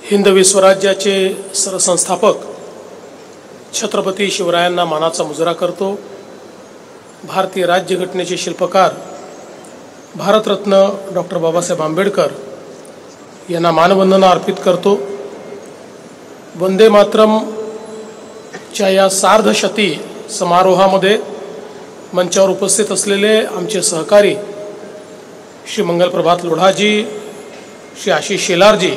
हिंदवी स्वराज्याचे सरसंस्थापक छत्रपती शिवरायांना मानाचा मुजरा करतो। भारतीय राज्यघटनेचे शिल्पकार भारतरत्न डॉक्टर बाबासाहेब आंबेडकर यांना मानवंदना अर्पित करतो। वंदे मातरमच्या या सार्धशती समारोहामध्ये मंचावर उपस्थित असलेले आमचे सहकारी श्री मंगलप्रभात लोढाजी, श्री आशिष शेलारजी,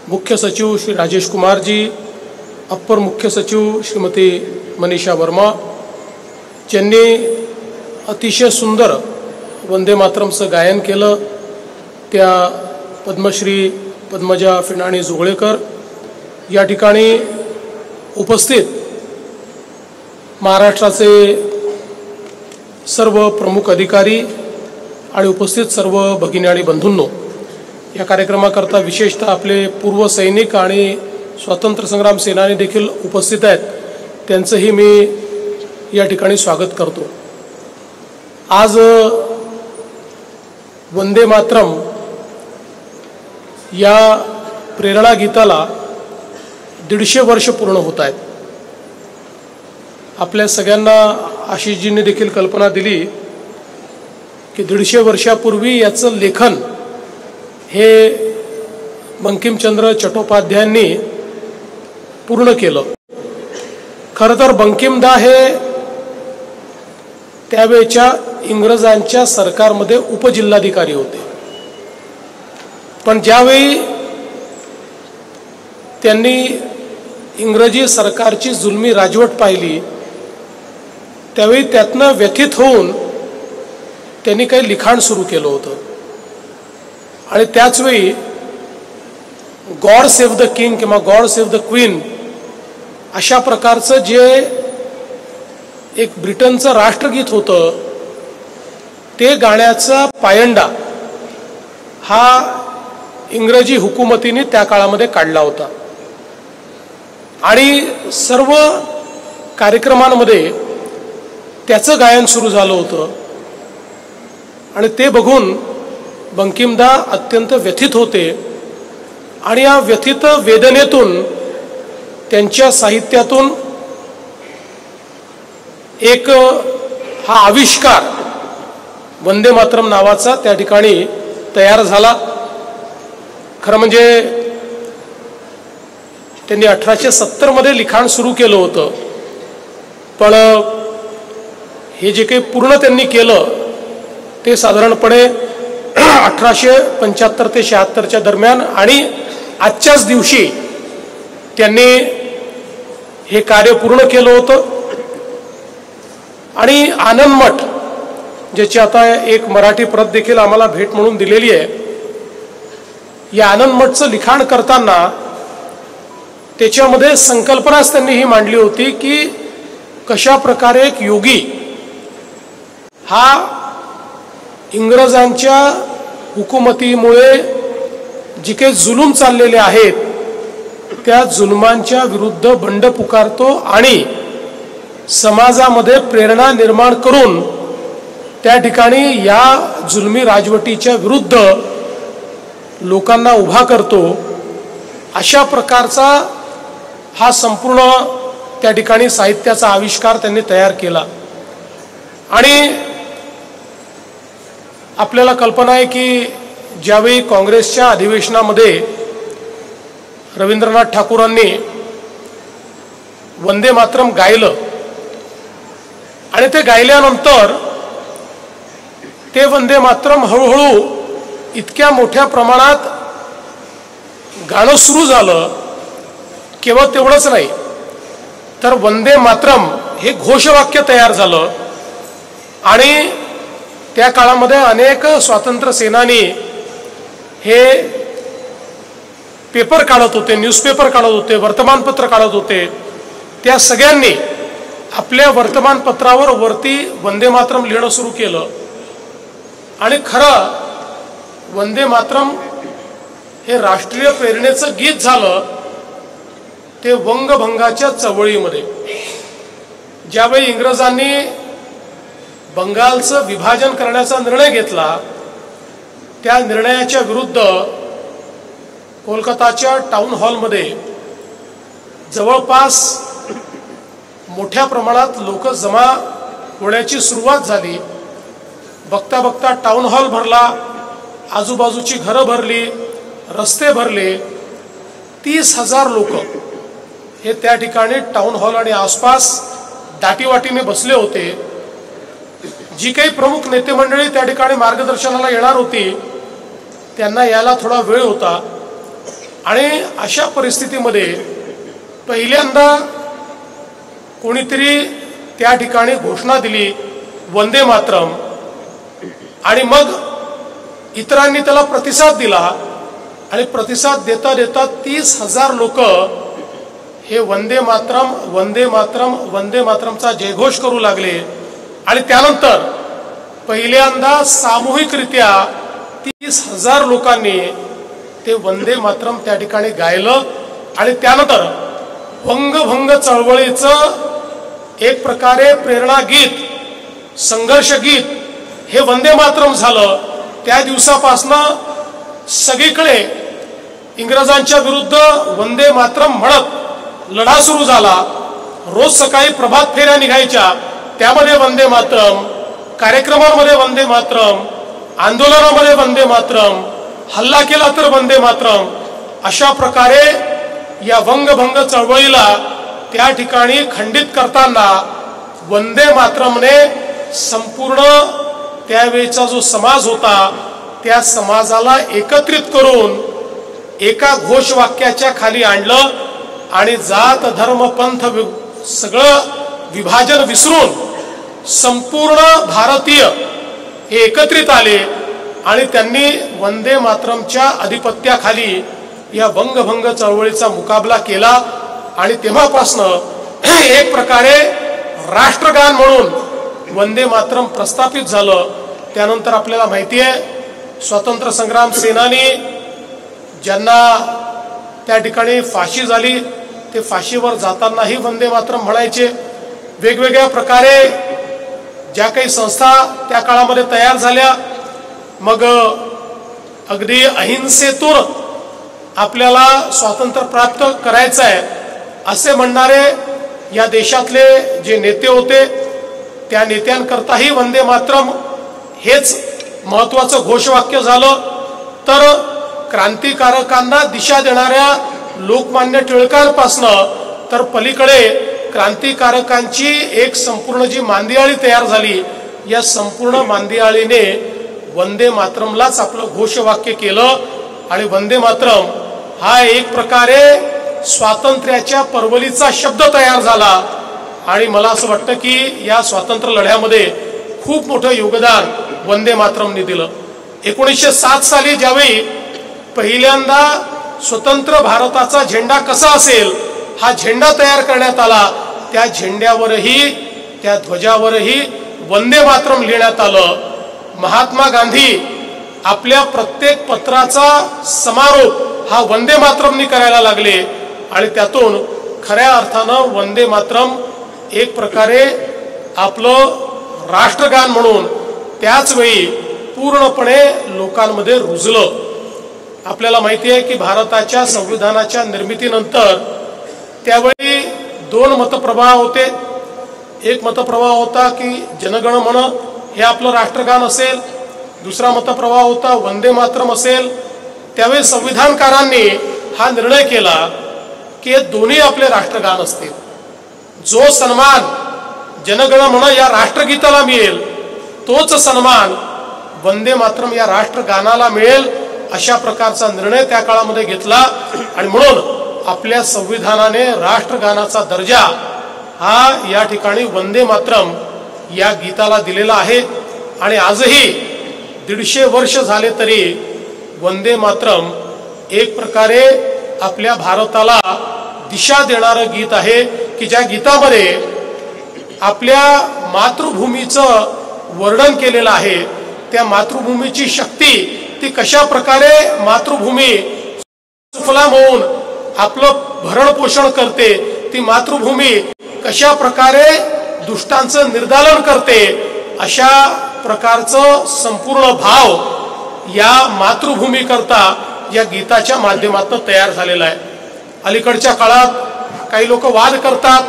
मुख्य सचिव श्री राजेश कुमारजी, अप्पर मुख्य सचिव श्रीमती मनीषा वर्मा, ज्यांनी अतिशय सुंदर वंदे मातरमचं गायन केलं, त्या पद्मश्री पद्मजा फिनाणी जोगळेकर, या ठिकाणी उपस्थित महाराष्ट्राचे सर्व प्रमुख अधिकारी आणि उपस्थित सर्व भगिनी आणि बंधूंनो, या कार्यक्रमाकरता विशेषतः आपले पूर्व सैनिक आणि स्वातंत्र्य संग्राम सेनानी देखील उपस्थित आहेत, त्यांचंही मी या ठिकाणी स्वागत करतो। आज वंदे मातरम या प्रेरणा गीताला 150 वर्ष पूर्ण होत आहेत। आपल्या सगळ्यांना आशिषजींनी देखील कल्पना दिली की 150 वर्षापूर्वी याचं लेखन हे बंकिमचंद्र चट्टोपाध्यायांनी पूर्ण केलं। खरं तर बंकिमदा हे त्यावेळच्या इंग्रजांच्या सरकारमध्ये उपजिल्हाधिकारी होते, पण ज्यावेळी त्यांनी इंग्रजी सरकारची जुलमी राजवट पाहिली त्यावेळी त्यातनं व्यथित होऊन त्यांनी काही लिखाण सुरू केलं होतं आणि त्याचवेळी गॉड सेव्ह द किंग किंवा गॉड सेव्ह द क्वीन अशा प्रकारचं जे एक ब्रिटनचं राष्ट्रगीत होतं ते गाण्याचा पायंडा हा इंग्रजी हुकुमतीने त्या काळामध्ये काढला होता आणि सर्व कार्यक्रमांमध्ये त्याचं गायन सुरू झालं होतं आणि ते बघून बंकिमदा अत्यंत व्यथित होते आणि या व्यथित वेदनेतून त्यांच्या साहित्यातून एक हा आविष्कार वंदे मातरम नावाचा त्या ठिकाणी तयार झाला। खरं म्हणजे त्यांनी 1870 मध्ये लिखाण सुरू केलं होतं, पण हे जे काही पूर्ण त्यांनी केलं ते साधारणपणे 1875 ते 76 दरम्यान आणि आजच्याच दिवशी त्यांनी हे कार्य पूर्ण केलं होतं। आणि आनंद मठ ज्याची आता एक मराठी प्रत देखील आम्हाला भेट म्हणून दिलेली आहे, या आनंद मठचं लिखाण करताना त्याच्यामध्ये संकल्पनाच त्यांनी ही मांडली होती की कशा प्रकारे एक योगी हा इंग्रजांच्या हुकुमतीमुळे जी काही जुलूम चाललेले आहेत त्या जुलमांच्या विरुद्ध बंड पुकारतो आणि समाजामध्ये प्रेरणा निर्माण करून त्या ठिकाणी या जुलमी राजवटीच्या विरुद्ध लोकांना उभा करतो। अशा प्रकारचा हा संपूर्ण त्या ठिकाणी साहित्याचा आविष्कार त्यांनी तयार केला आणि आपल्याला कल्पना आहे की ज्यावेळी काँग्रेसच्या अधिवेशनामध्ये रवींद्रनाथ ठाकूरांनी वंदे मातरम गायलं आणि ते गायल्यानंतर ते वंदे मातरम हळूहळू इतक्या मोठ्या प्रमाणात गाणं सुरू झालं, केवळ तेवढंच नाही तर वंदे मातरम हे घोषवाक्य तयार झालं आणि त्या काळामध्ये अनेक स्वातंत्र्य सेनानी हे पेपर काढत होते, न्यूजपेपर काढत होते, वर्तमानपत्र काढत होते, त्या सगळ्यांनी आपल्या वर्तमानपत्रावर वरती वंदे मातरम लिहिणं सुरू केलं आणि खरं वंदे मातरम हे राष्ट्रीय प्रेरणेचं गीत झालं ते वंगभंगाच्या चळवळीमध्ये। ज्यावेळी इंग्रजांनी बंगालचं विभाजन करण्याचा निर्णय घेतला त्या निर्णयाच्या विरुद्ध कोलकाताच्या टाउन हॉलमध्ये जवळपास मोठ्या प्रमाणात लोक जमा होण्याची सुरुवात झाली। बघता बघता टाउन हॉल भरला, आजूबाजूची घरं भरली, रस्ते भरले। 30,000 लोक हे त्या ठिकाणी टाउन हॉल आणि आसपास दाटीवाटीने बसले होते। जी काही प्रमुख नेते मंडळी त्या ठिकाणी मार्गदर्शनाला येणार होती त्यांना यायला थोडा वेळ होता आणि अशा परिस्थितीमध्ये पहिल्यांदा कोणीतरी त्या ठिकाणी घोषणा दिली वंदे मातरम, आणि मग इतरांनी त्याला प्रतिसाद दिला आणि प्रतिसाद देता देता 30,000 लोक हे वंदे मातरम वंदे मातरम वंदे मातरमचा जयघोष करू लागले। आणि त्यानंतर पहिल्यांदा सामूहिकरित्या 30,000 लोकांनी ते वंदे मातरम त्या ठिकाणी गायलं आणि त्यानंतर वंगभंग चळवळीचं एक प्रकारे प्रेरणा गीत, संघर्ष गीत हे वंदे मातरम झालं। त्या दिवसापासनं सगळीकडे इंग्रजांच्या विरुद्ध वंदे मातरम म्हणत लढा सुरू झाला। रोज सकाळी प्रभात फेऱ्या निघायच्या, त्यामध्ये वंदे मातरम, कार्यक्रमांमध्ये वंदे मातरम, आंदोलनामध्ये वंदे मातरम, हल्ला केला तर वंदे मातरम। अशा प्रकारे या वंगभंग चळवळीला त्या ठिकाणी खंडित करताना वंदे मातरमने संपूर्ण त्यावेळेचा जो समाज होता त्या समाजाला एकत्रित करून एका घोषवाक्याच्या खाली आणलं आणि जात धर्म पंथ सगळं विभाजन विसरून संपूर्ण भारतीय हे एकत्रित आले आणि त्यांनी वंदे मातरमच्या अधिपत्याखाली या वंगभंग चळवळीचा मुकाबला केला। आणि तेव्हापासनं एक प्रकारे राष्ट्रगान म्हणून वंदे मातरम प्रस्थापित झालं। त्यानंतर आपल्याला माहिती आहे स्वातंत्र्य संग्राम सेनानी ज्यांना त्या ठिकाणी फाशी झाली ते फाशीवर जातानाही वंदे मातरम म्हणायचे। वेगवेगळ्या प्रकारे ज्या काही संस्था त्या काळामध्ये तयार झाल्या, मग अगदी अहिंसेतून आपल्याला स्वातंत्र्य प्राप्त करायचं आहे असे म्हणणारे या देशातले जे नेते होते त्या नेत्यांकरताही वंदे मातरम हेच महत्त्वाचं घोषवाक्य झालं। तर क्रांतिकारकांना दिशा देणाऱ्या लोकमान्य टिळकांपासनं तर पलीकडे क्रांतिकारकांची एक संपूर्ण जी मांदियाळी तयार झाली, या संपूर्ण मांदियाळीने वंदे मातरमलाच आपलं घोषवाक्य केलं आणि वंदे मातरम हा एक प्रकारे स्वातंत्र्याच्या परवलीचा शब्द तयार झाला। आणि मला असं वाटतं की या स्वातंत्र्य लढ्यामध्ये खूप मोठं योगदान वंदे मातरमने दिलं। 1907 साली ज्यावेळी पहिल्यांदा स्वतंत्र भारताचा झेंडा कसा असेल हा झेंडा तयार करण्यात आला, त्या झेंड्यावरही त्या ध्वजावरही वंदे मातरम लिहिण्यात आलं। महात्मा गांधी आपल्या प्रत्येक पत्राचा समारोप हा वंदे मातरमनी करायला लागले आणि त्यातून खऱ्या अर्थानं वंदे मातरम एक प्रकारे आपलं राष्ट्रगान म्हणून त्याच वेळी पूर्णपणे लोकांमध्ये रुजलं। आपल्याला माहिती आहे की भारताच्या संविधानाच्या निर्मितीनंतर त्यावेळी 2 मतप्रवाह होते। एक मतप्रवाह होता की जनगण मन हे आपलं राष्ट्रगान असेल, दुसरा मतप्रवाह होता वंदे मातरम असेल। त्यावेळी संविधानकारांनी हा निर्णय केला की दोन्ही आपले राष्ट्रगान असतील। जो सन्मान जनगण मन या राष्ट्रगीताला मिळेल तोच सन्मान वंदे मातरम या राष्ट्रगानाला मिळेल, अशा प्रकारचा निर्णय त्या काळामध्ये घेतला। आणि म्हणून आपल्या संविधानाने राष्ट्रगानाचा दर्जा हा या ठिकाणी वंदे मातरम या गीताला दिलेला आहे। आणि आजही 150 वर्ष झाले तरी वंदे मातरम एक प्रकारे आपल्या भारताला दिशा देणारं गीत आहे की ज्या गीतामध्ये आपल्या मातृभूमीचं वर्णन केलेलं आहे। त्या मातृभूमीची शक्ती ती कशा प्रकारे मातृभूमी सुफलाम होऊन आपलं भरण पोषण करते, ती मातृभूमी कशा प्रकारे दुष्टांचं निर्दालन करते, अशा प्रकारचं संपूर्ण भाव या मातृभूमी करता या गीताच्या माध्यमातून तयार झालेला आहे। अलीकडच्या काळात काही लोक वाद करतात,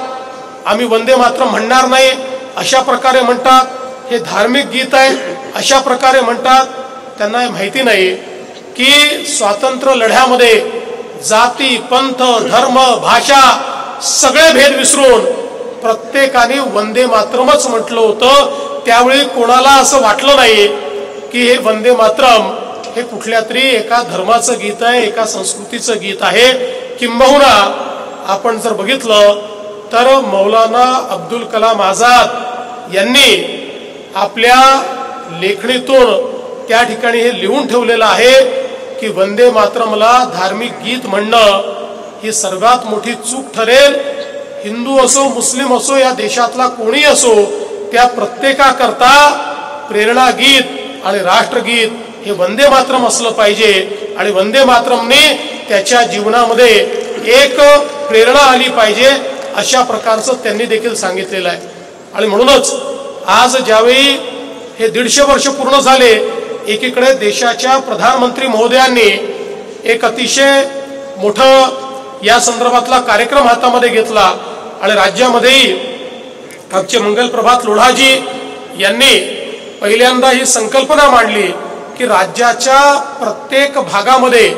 आम्ही वंदे मातरम म्हणणार नाही अशा प्रकारे म्हणतात, हे धार्मिक गीत आहे अशा प्रकारे म्हणतात। त्यांना हे माहिती नाही की स्वातंत्र्य लढ्यामध्ये जाती, पंथ, धर्म, भाषा सगळे भेद विसरून प्रत्येकाने वंदे मातरमच म्हटलं होतं। त्यावेळी कोणाला असं वाटलं नाही की हे वंदे मातरम हे कुठल्या तरी एका धर्माचं गीत आहे, एका संस्कृतीचं गीत आहे। किंबहुना आपण जर बघितलं तर मौलाना अब्दुल कलाम आझाद यांनी आपल्या लेखणीतून त्या ठिकाणी हे लिहून ठेवलेलं आहे की वंदे मातरमला धार्मिक गीत म्हणणं ही सर्वात मोठी चूक ठरेल। हिंदू असो, मुस्लिम असो, या देशातला कोणी असो, त्या प्रत्येकाकरता प्रेरणा गीत आणि राष्ट्रगीत हे वंदे मातरम असलं पाहिजे आणि वंदे मातरमने त्याच्या जीवनामध्ये एक प्रेरणा आली पाहिजे अशा प्रकारचं त्यांनी देखील सांगितलेलं आहे। आणि म्हणूनच आज ज्यावेळी हे 150 वर्ष पूर्ण झाले, एकीकडे देशाच्या प्रधानमंत्री महोदयांनी एक अतिशय मोठं या संदर्भातला कार्यक्रम हातामध्ये घेतला आणि राज्यामध्येही आमचे मंगलप्रभात लोढाजी यांनी पहिल्यांदा ही संकल्पना मांडली की राज्याच्या प्रत्येक भागामध्ये,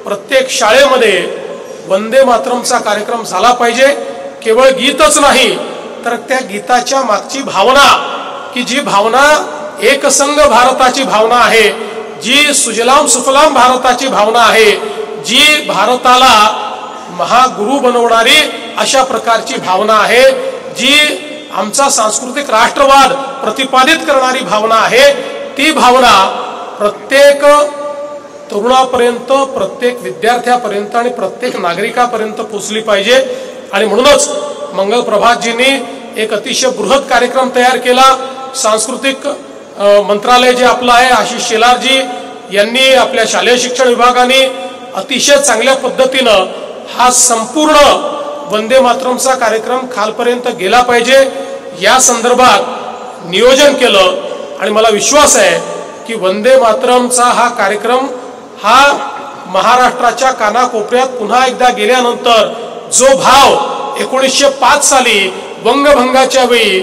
प्रत्येक शाळेमध्ये वंदे मातरमचा कार्यक्रम झाला पाहिजे। केवळ गीतच नाही तर त्या गीताच्या मागची भावना, की जी भावना एकसंघ भारताची भावना आहे, जी सुजलाम सुफलाम भारताची भावना आहे, जी भारताला महागुरु बनवणारी अशा प्रकारची भावना आहे, जी आमचा सांस्कृतिक राष्ट्रवाद प्रतिपादित करणारी भावना आहे, ती भावना प्रत्येक तरुणापर्यंत, प्रत्येक विद्यार्थ्यापर्यंत आणि प्रत्येक नागरिकापर्यंत पोहोचली पाहिजे। आणि म्हणूनच मंगलप्रभातजींनी एक अतिशय बृहत कार्यक्रम तयार केला। सांस्कृतिक मंत्रालय जे आपलं आहे, आशिष शेलारजी यांनी आपल्या शालेय शिक्षण विभागाने अतिशय चांगल्या पद्धतीनं हा संपूर्ण वंदे मातरमचा कार्यक्रम खालपर्यंत गेला पाहिजे या संदर्भात नियोजन केलं। आणि मला विश्वास आहे की वंदे मातरमचा हा कार्यक्रम हा महाराष्ट्राच्या कानाकोपऱ्यात पुन्हा एकदा गेल्यानंतर जो भाव 1905 साली वंगभंगाच्या वेळी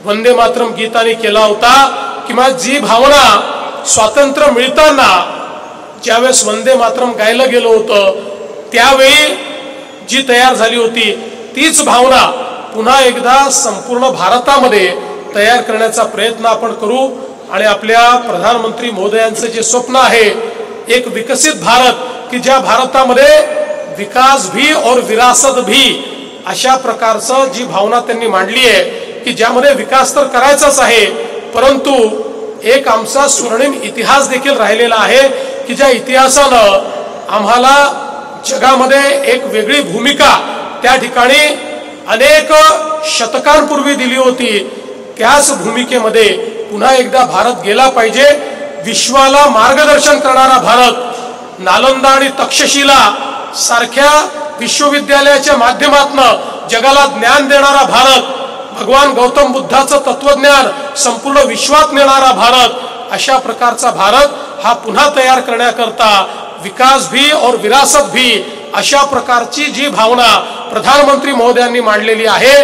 वंदे मातरम गीताने केला होता, किंवा जी भावना स्वातंत्र्य मिळताना ज्यावेळेस वंदे मातरम गायलं गेलं होतं त्यावेळी जी तयार झाली होती, तीच भावना पुन्हा एकदा संपूर्ण भारतामध्ये तयार करण्याचा प्रयत्न आपण करू। आणि आपल्या प्रधानमंत्री महोदयांचं जे स्वप्न आहे, एक विकसित भारत, की ज्या भारतामध्ये विकास भी और विरासत भी अशा प्रकारचं जी भावना त्यांनी मांडली आहे, की ज्यामध्ये विकास तर करायचाच आहे, परंतु एक आमचा स्वर्णिम इतिहास देखील राहिलेला आहे, की ज्या इतिहासानं आम्हाला जगामध्ये एक वेगळी भूमिका त्या ठिकाणी अनेक शतकांपूर्वी दिली होती। त्याच भूमिकेमध्ये पुन्हा एकदा भारत गेला पाहिजे। विश्वाला मार्गदर्शन करणारा भारत, नालंदा आणि तक्षशिला सारख्या विश्वविद्यालयाच्या माध्यमातून जगाला ज्ञान देणारा भारत, भगवान गौतम बुद्धाचं तत्वज्ञान संपूर्ण विश्वात नेणारा भारत, अशा प्रकारचा भारत हा पुन्हा तयार करण्याकरता विकास भी और विरासत भी अशा प्रकारची जी भावना प्रधानमंत्री महोदयांनी मांडलेली आहे,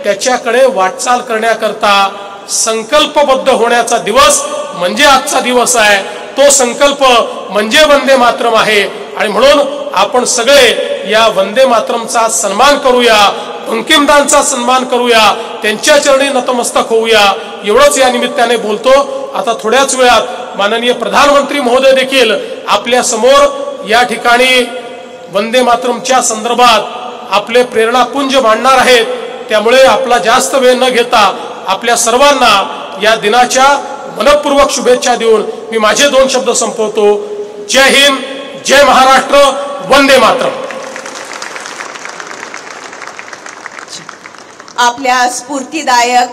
त्याच्याकडे वाटचाल करण्याकरता संकल्पबद्ध होण्याचा दिवस म्हणजे आजचा दिवस आहे। तो संकल्प म्हणजे वंदे मातरम आहे। आणि म्हणून आपण सगळे या वंदे मातरमचा सन्मान करूया, अंकिमदांचा सन्मान करूया, त्यांच्या चरणी नतमस्तक होऊया, एवढंच या निमित्ताने बोलतो। आता थोड्याच वेळात माननीय प्रधानमंत्री महोदय देखील आपल्या समोर या ठिकाणी वंदे मातरमच्या संदर्भात आपले प्रेरणापुंज मांडणार आहेत। त्यामुळे आपला जास्त वेळ न घेता आपल्या सर्वांना या दिनाच्या मनपूर्वक शुभेच्छा देऊन मी माझे 2 शब्द संपवतो। जय हिंद, जय महाराष्ट्र, वंदे मातरम। आपल्या स्फूर्तिदायक